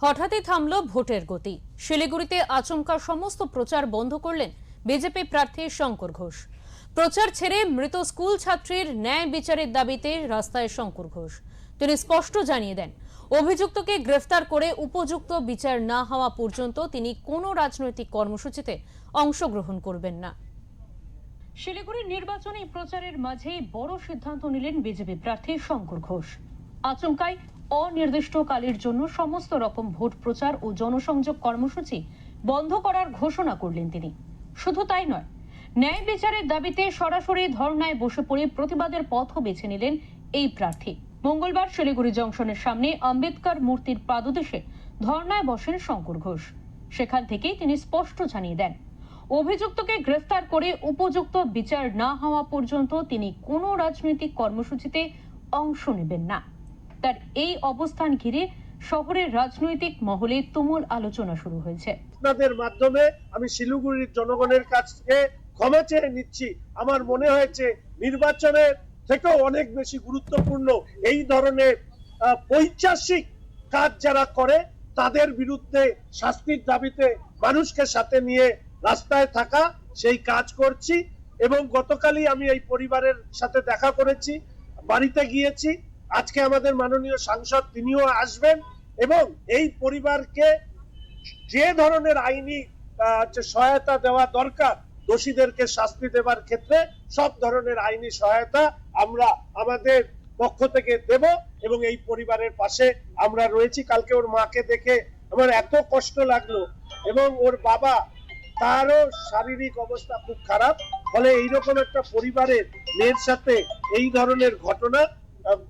হঠাৎই থামল ভোটের গতি। শিলিগুড়িতে আচমকা সমস্ত প্রচার বন্ধ করলেন বিজেপি প্রার্থী শঙ্কর ঘোষ। প্রচার ছেড়ে মৃত স্কুল ছাত্রীর ন্যায় বিচারের দাবিতে রাস্তায় শঙ্কর ঘোষ। তিনি স্পষ্ট জানিয়ে দেন, অভিযুক্তকে গ্রেফতার করে উপযুক্ত বিচার না হওয়া পর্যন্ত তিনি কোনো রাজনৈতিক কর্মসূচিতে অংশগ্রহণ করবেন না। শিলিগুড়ির নির্বাচনী প্রচারের মাঝেই বড় সিদ্ধান্ত নিলেন বিজেপি প্রার্থী শঙ্কর ঘোষ। আচমকাই অনির্দিষ্টকালের জন্য সমস্ত রকম ভোট প্রচার ও জনসংযোগ কর্মসূচি বন্ধ করার ঘোষণা করলেন তিনি। শুধু তাই নয়, ন্যায় বিচারের দাবিতে সরাসরি ধর্নায় বসে পড়ে প্রতিবাদের পথও বেছে নিলেন এই প্রার্থী। মঙ্গলবার শিলিগুড়ি জংশনের সামনে আম্বেদকর মূর্তির পাদদেশে ধর্নায় বসেন শঙ্কর ঘোষ। সেখান থেকেই তিনি স্পষ্ট জানিয়ে দেন, অভিযুক্তকে গ্রেফতার করে উপযুক্ত বিচার না হওয়া পর্যন্ত তিনি কোনো রাজনৈতিক কর্মসূচিতে অংশ নেবেন না। তার এই অবস্থান ঘিরে শহরের রাজনৈতিক মহলে তুমুল আলোচনা শুরু হয়েছে। আপনাদের মাধ্যমে আমি শিলিগুড়ির জনগণের কাছ থেকে ক্ষমা চেয়ে নিচ্ছি। আমার মনে হয়েছে নির্বাচনের থেকেও অনেক বেশি গুরুত্বপূর্ণ এই ধরনের পৈশাচিক কাজ যারা করে তাদের বিরুদ্ধে শাস্তির দাবিতে মানুষকে সাথে নিয়ে রাস্তায় থাকা, সেই কাজ করছি। এবং গতকালই আমি এই পরিবারের সাথে দেখা করেছি, বাড়িতে গিয়েছি। আজকে আমাদের মাননীয় সাংসদ তিনিও আসবেন এবং এই পরিবারকে যে ধরনের আইনি সহায়তা দেওয়া দরকার, দোষীদেরকে শাস্তি দেওয়ার ক্ষেত্রে সব ধরনের আইনি সহায়তা আমরা আমাদের পক্ষ থেকে দেব এবং এই পরিবারের পাশে আমরা রয়েছি। কালকে ওর মাকে দেখে আমার এত কষ্ট লাগলো এবং ওর বাবা, তারও শারীরিক অবস্থা খুব খারাপ। ফলে এইরকম একটা পরিবারের মেয়ের সাথে এই ধরনের ঘটনা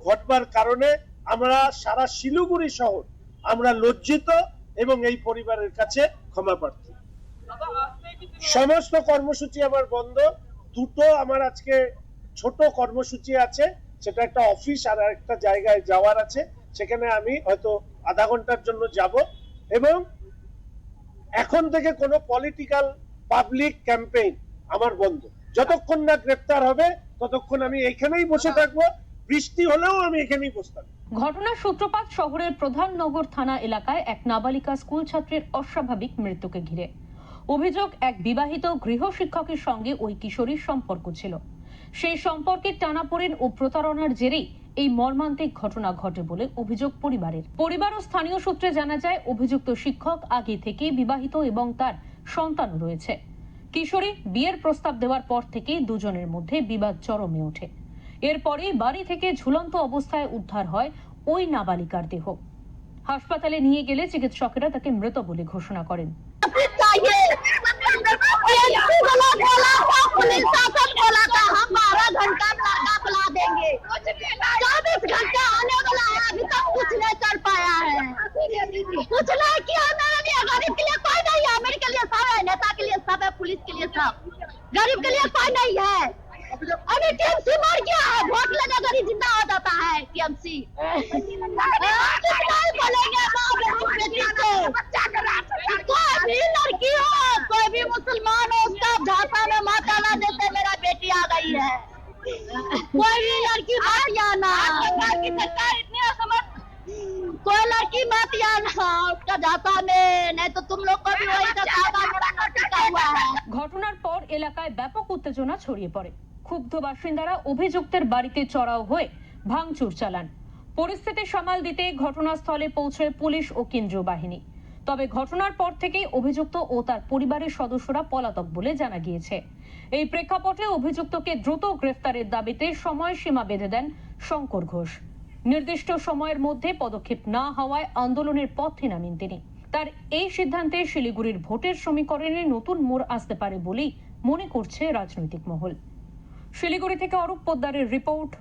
ঘটবার কারণে আমরা সারা শিলিগুড়ি শহর আমরা লজ্জিত এবং এই পরিবারের কাছে ক্ষমা প্রার্থী। সমস্ত কর্মসূচি আমার বন্ধ। দুটো আমার আজকে ছোট কর্মসূচি আছে, সেটা একটা অফিস আর একটা জায়গায় যাওয়ার আছে, সেখানে আমি হয়তো আধা ঘন্টার জন্য যাব। এবং এখন থেকে কোনো পলিটিক্যাল পাবলিক ক্যাম্পেইন আমার বন্ধ। যতক্ষণ না গ্রেফতার হবে ততক্ষণ আমি এখানেই বসে থাকবো, বৃষ্টি হলেও আমি এখানেই বসে থাকবো। ঘটনার সূত্রপাত শহরের প্রধান নগর থানা এলাকায় এক নাবালিকা স্কুল ছাত্রীর অস্বাভাবিক মৃত্যুকে ঘিরে। অভিযোগ, এক বিবাহিত গৃহ শিক্ষকের সঙ্গে ওই কিশোরীর সম্পর্ক ছিল। সেই সম্পর্কে টানাপোড়েন ও প্রতারণার জেরেই এই মর্মান্তিক ঘটনা ঘটে বলে অভিযোগ পরিবারের। পরিবার ও স্থানীয় সূত্রে জানা যায়, অভিযুক্ত শিক্ষক আগে থেকেই বিবাহিত এবং তার সন্তানও রয়েছে। কিশোরী বিয়ের প্রস্তাব দেওয়ার পর থেকেই দুজনের মধ্যে বিবাদ চরমে ওঠে। এরপরে বাড়ি থেকে ঝুলন্ত অবস্থায় উদ্ধার হয় ওই নাবালিকার দেহ। হাসপাতালে নিয়ে গেলে চিকিৎসকেরা তাকে মৃত বলে ঘোষণা করেন। गरीब के लिए कोई नहीं है। अभी टीएमसी मर गया है, वोट लेने गरीब जिंदा हो जाता है। टीएमसी बोलेंगे कोई भी लड़की हो, कोई भी मुसलमान हो, उसका झांसा में माता ला देते मेरा बेटी आ गई है। कोई भी लड़की मत आना, कोई लड़की मत आना उसका झांसा में, नहीं तो तुम लोग को भी वही हुआ है। ঘটনার পর এলাকায় ব্যাপক উত্তেজনা ছড়িয়ে পড়ে। ক্ষুব্ধ বাসিন্দারা অভিযুক্তের বাড়িতে চড়াও হয়ে ভাঙচুর চালান। পরিস্থিতি সামাল দিতে ঘটনাস্থলে পৌঁছয় পুলিশ ও কেন্দ্রীয় বাহিনী। তবে ঘটনার পর থেকেই অভিযুক্ত ও তার পরিবারের সদস্যরা পলাতক বলে জানা গিয়েছে। এই প্রেক্ষাপটে অভিযুক্তকে দ্রুত গ্রেফতারের দাবিতে সময়সীমা বেঁধে দেন শঙ্কর ঘোষ। নির্দিষ্ট সময়ের মধ্যে পদক্ষেপ না হওয়ায় আন্দোলনের পথে নামেন তিনি। তার এই সিদ্ধান্তে শিলিগুড়ির ভোটের সমীকরণে নতুন মোড় আসতে পারে বলেই মনে করছে রাজনৈতিক মহল। শিলিগুড়ি থেকে অরূপ পোদ্দারের রিপোর্ট,